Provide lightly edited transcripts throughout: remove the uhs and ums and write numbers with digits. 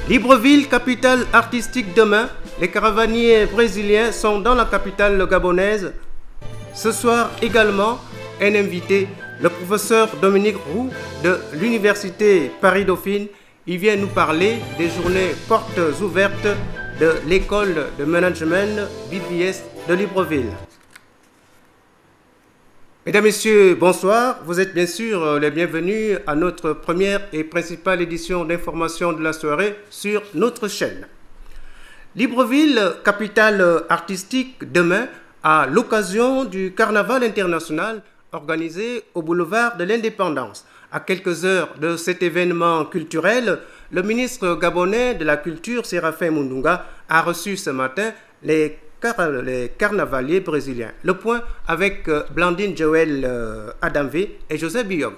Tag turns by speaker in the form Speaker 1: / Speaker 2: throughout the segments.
Speaker 1: Libreville, capitale artistique demain. Les caravaniers brésiliens sont dans la capitale gabonaise. Ce soir également, un invité, le professeur Dominique Roux de l'Université Paris-Dauphine. Il vient nous parler des journées portes ouvertes de l'école de management BBS de Libreville. Mesdames, Messieurs, bonsoir. Vous êtes bien sûr les bienvenus à notre première et principale édition d'information de la soirée sur notre chaîne. Libreville, capitale artistique demain, à l'occasion du Carnaval international organisé au boulevard de l'Indépendance. À quelques heures de cet événement culturel, le ministre gabonais de la Culture, Séraphin Mundunga, a reçu ce matin les carnavaliers brésiliens. Le point avec Blandine Joël Adamvé et Joseph Billon.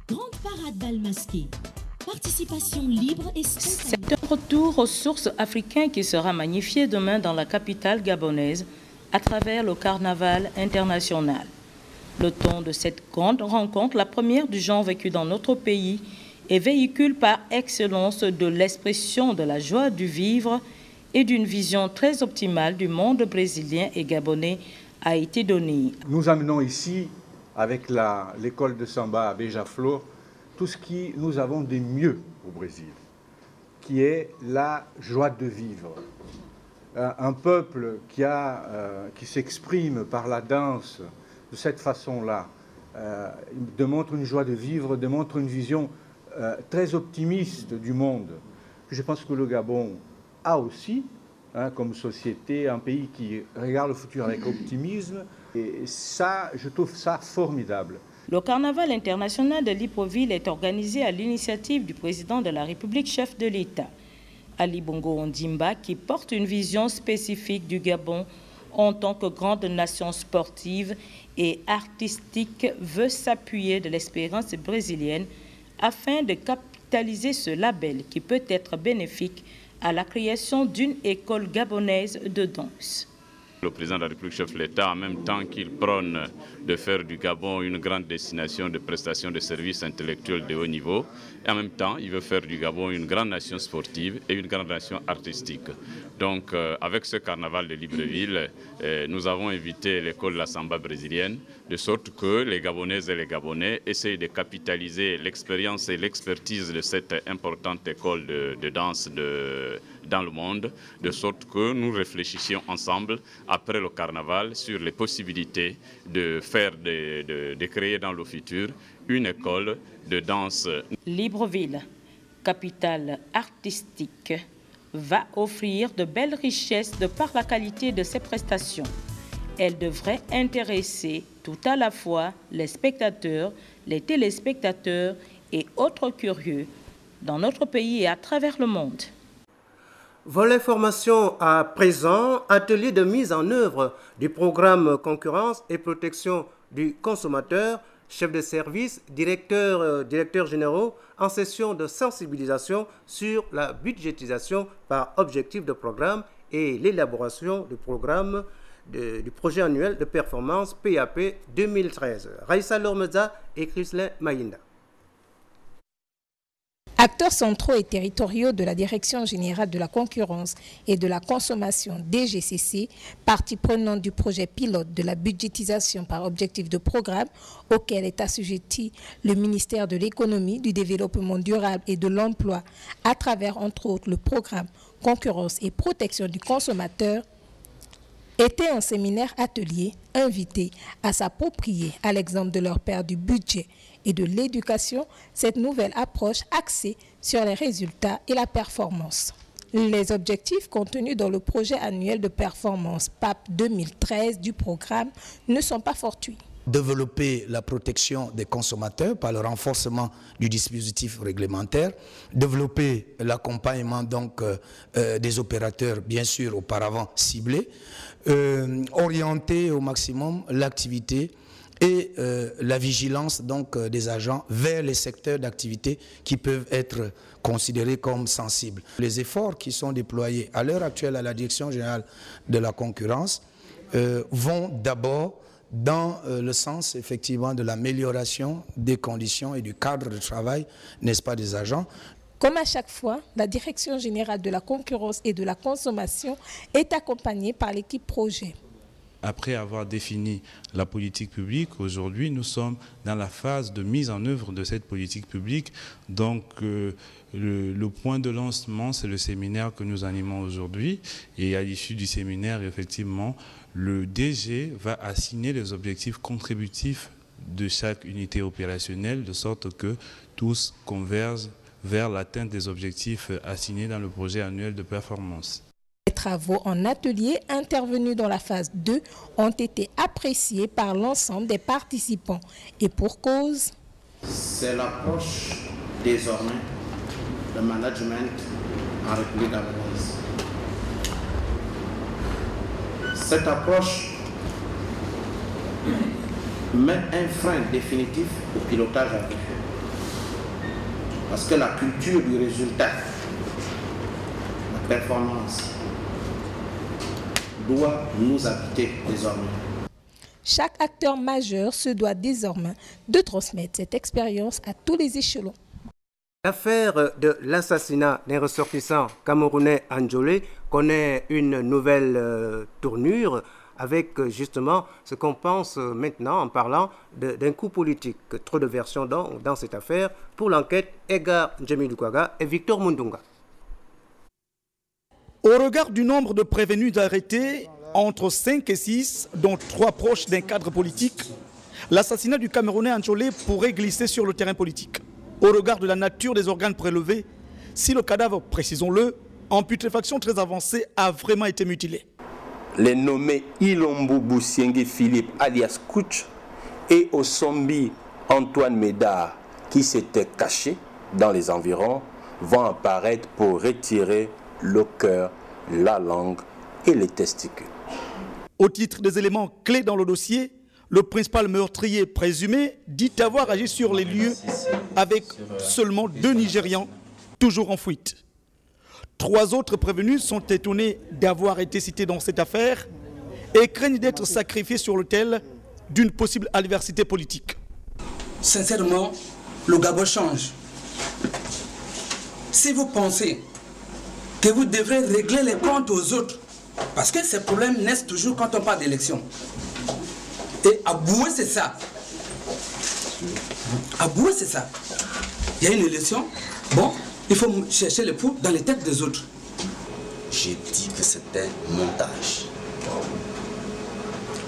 Speaker 2: Grande parade bal masqué. Participation libre et spontanée.
Speaker 3: C'est un retour aux sources africaines qui sera magnifié demain dans la capitale gabonaise à travers le carnaval international. Le ton de cette grande rencontre, la première du genre vécue dans notre pays, et véhicule par excellence de l'expression de la joie du vivre et d'une vision très optimale du monde brésilien et gabonais a été donnée.
Speaker 4: Nous amenons ici, avec l'école de samba à Beija-Flor, tout ce que nous avons de mieux au Brésil, qui est la joie de vivre. Un peuple qui s'exprime par la danse de cette façon-là, démontre une joie de vivre, démontre une vision très optimiste du monde. Je pense que le Gabon a aussi, comme société, un pays qui regarde le futur avec optimisme. Et ça, je trouve ça formidable.
Speaker 3: Le carnaval international de Libreville est organisé à l'initiative du président de la République, chef de l'État, Ali Bongo Ondimba, qui porte une vision spécifique du Gabon en tant que grande nation sportive et artistique, veut s'appuyer de l'expérience brésilienne afin de capitaliser ce label qui peut être bénéfique à la création d'une école gabonaise de danse.
Speaker 5: Le président de la République, chef de l'État, en même temps qu'il prône de faire du Gabon une grande destination de prestations de services intellectuels de haut niveau, et en même temps, il veut faire du Gabon une grande nation sportive et une grande nation artistique. Donc, avec ce carnaval de Libreville, nous avons invité l'école de la samba brésilienne, de sorte que les Gabonaises et les Gabonais essayent de capitaliser l'expérience et l'expertise de cette importante école de danse dans le monde, de sorte que nous réfléchissions ensemble après le carnaval sur les possibilités de créer dans le futur une école de danse.
Speaker 3: Libreville, capitale artistique, va offrir de belles richesses de par la qualité de ses prestations. Elle devrait intéresser tout à la fois les spectateurs, les téléspectateurs et autres curieux dans notre pays et à travers le monde.
Speaker 1: Volet formation à présent, atelier de mise en œuvre du programme concurrence et protection du consommateur, chef de service, directeurs généraux en session de sensibilisation sur la budgétisation par objectif de programme et l'élaboration du programme du projet annuel de performance PAP 2013. Raïssa Lormeza et Chrislin Maïnda.
Speaker 6: Acteurs centraux et territoriaux de la Direction générale de la concurrence et de la consommation DGCC, partie prenante du projet pilote de la budgétisation par objectif de programme auquel est assujetti le ministère de l'économie, du développement durable et de l'emploi à travers entre autres le programme concurrence et protection du consommateur, était un séminaire atelier invité à s'approprier, à l'exemple de leur père du budget et de l'éducation, cette nouvelle approche axée sur les résultats et la performance. Les objectifs contenus dans le projet annuel de performance PAP 2013 du programme ne sont pas fortuits.
Speaker 7: Développer la protection des consommateurs par le renforcement du dispositif réglementaire, développer l'accompagnement donc des opérateurs bien sûr auparavant ciblés, orienter au maximum l'activité et la vigilance donc des agents vers les secteurs d'activité qui peuvent être considérés comme sensibles. Les efforts qui sont déployés à l'heure actuelle à la Direction générale de la concurrence vont d'abord dans le sens effectivement de l'amélioration des conditions et du cadre de travail, n'est-ce pas, des agents,
Speaker 6: Comme à chaque fois, la Direction générale de la concurrence et de la consommation est accompagnée par l'équipe projet.
Speaker 8: Après avoir défini la politique publique, aujourd'hui, nous sommes dans la phase de mise en œuvre de cette politique publique. Donc, le point de lancement, c'est le séminaire que nous animons aujourd'hui. Et à l'issue du séminaire, effectivement, le DG va assigner les objectifs contributifs de chaque unité opérationnelle, de sorte que tous convergent vers l'atteinte des objectifs assignés dans le projet annuel de performance.
Speaker 6: Les travaux en atelier intervenus dans la phase 2 ont été appréciés par l'ensemble des participants. Et pour cause,
Speaker 9: c'est l'approche désormais de management en République gabonaise. Cette approche met un frein définitif au pilotage à vue. Parce que la culture du résultat, la performance, doit nous habiter désormais.
Speaker 6: Chaque acteur majeur se doit désormais de transmettre cette expérience à tous les échelons.
Speaker 1: L'affaire de l'assassinat d'un ressortissant camerounais Anjolé connaît une nouvelle tournure avec justement ce qu'on pense maintenant en parlant d'un coup politique. Trop de versions dans cette affaire. Pour l'enquête, Edgar Djemilou-Kwaga et Victor Mundunga.
Speaker 10: Au regard du nombre de prévenus arrêtés, entre 5 et 6, dont 3 proches d'un cadre politique, l'assassinat du Camerounais Anjolé pourrait glisser sur le terrain politique. Au regard de la nature des organes prélevés, si le cadavre, précisons-le, en putréfaction très avancée, a vraiment été mutilé.
Speaker 11: Les nommés Ilombo Boussiengue Philippe alias Kouch et Osombi Antoine Médard, qui s'étaient cachés dans les environs, vont apparaître pour retirer le cœur, la langue et les testicules.
Speaker 10: Au titre des éléments clés dans le dossier, le principal meurtrier présumé dit avoir agi sur les lieux avec seulement 2 Nigérians, toujours en fuite. 3 autres prévenus sont étonnés d'avoir été cités dans cette affaire et craignent d'être sacrifiés sur l'autel d'une possible adversité politique.
Speaker 12: Sincèrement, le Gabon change. Si vous pensez que vous devrez régler les comptes aux autres, parce que ces problèmes naissent toujours quand on parle d'élection. Et Aboué, c'est ça. Aboué, c'est ça. Il y a une élection, bon, il faut chercher les poux dans les têtes des autres.
Speaker 13: J'ai dit que c'était un montage.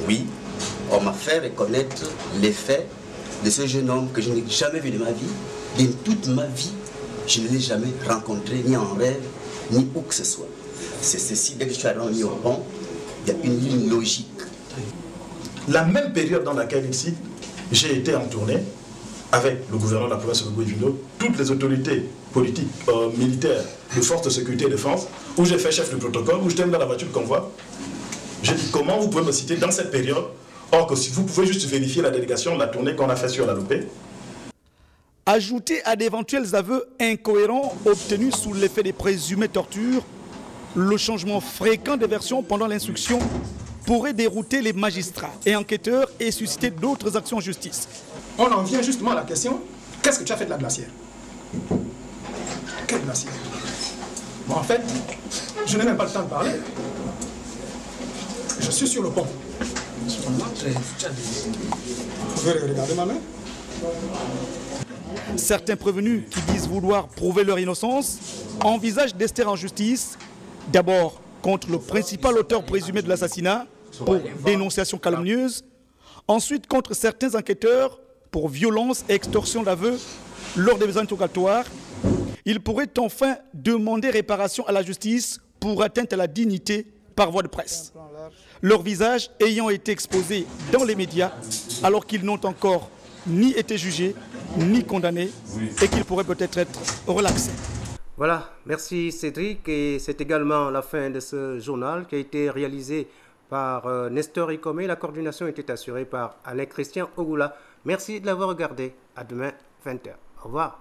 Speaker 13: Oui, on m'a fait reconnaître les faits de ce jeune homme que je n'ai jamais vu de ma vie. De toute ma vie, je ne l'ai jamais rencontré, ni en rêve, ni où que ce soit. C'est ceci, dès que je suis arrivé au pont, il y a une ligne logique.
Speaker 14: La même période dans laquelle ici, j'ai été en tournée avec le gouverneur de la province de Gouévilo, toutes les autorités politiques, militaires, de forces de sécurité et de défense, où j'ai fait chef de protocole, où j'étais dans la voiture de convoi. J'ai dit comment vous pouvez me citer dans cette période, or que si vous pouvez juste vérifier la délégation, la tournée qu'on a fait sur la Lopé.
Speaker 10: Ajouté à d'éventuels aveux incohérents obtenus sous l'effet des présumées tortures, le changement fréquent des versions pendant l'instruction pourrait dérouter les magistrats et enquêteurs et susciter d'autres actions en justice.
Speaker 15: On en vient justement à la question, qu'est-ce que tu as fait de la glacière? Quelle glacière? Bon, en fait, je n'ai même pas le temps de parler. Je suis sur le pont. Vous pouvez regarder ma main?
Speaker 10: Certains prévenus qui disent vouloir prouver leur innocence envisagent d'ester en justice, d'abord contre le principal auteur présumé de l'assassinat pour dénonciation calomnieuse, ensuite contre certains enquêteurs pour violence et extorsion d'aveux lors des interrogatoires. Ils pourraient enfin demander réparation à la justice pour atteinte à la dignité par voie de presse. Leurs visages ayant été exposés dans les médias alors qu'ils n'ont encore ni été jugés, ni condamnés et qu'ils pourraient peut-être être relaxés.
Speaker 1: Voilà, merci Cédric, et c'est également la fin de ce journal qui a été réalisé par Nestor Icomé. La coordination était assurée par Alain Christian Ogoula. Merci de l'avoir regardé. À demain, 20h. Au revoir.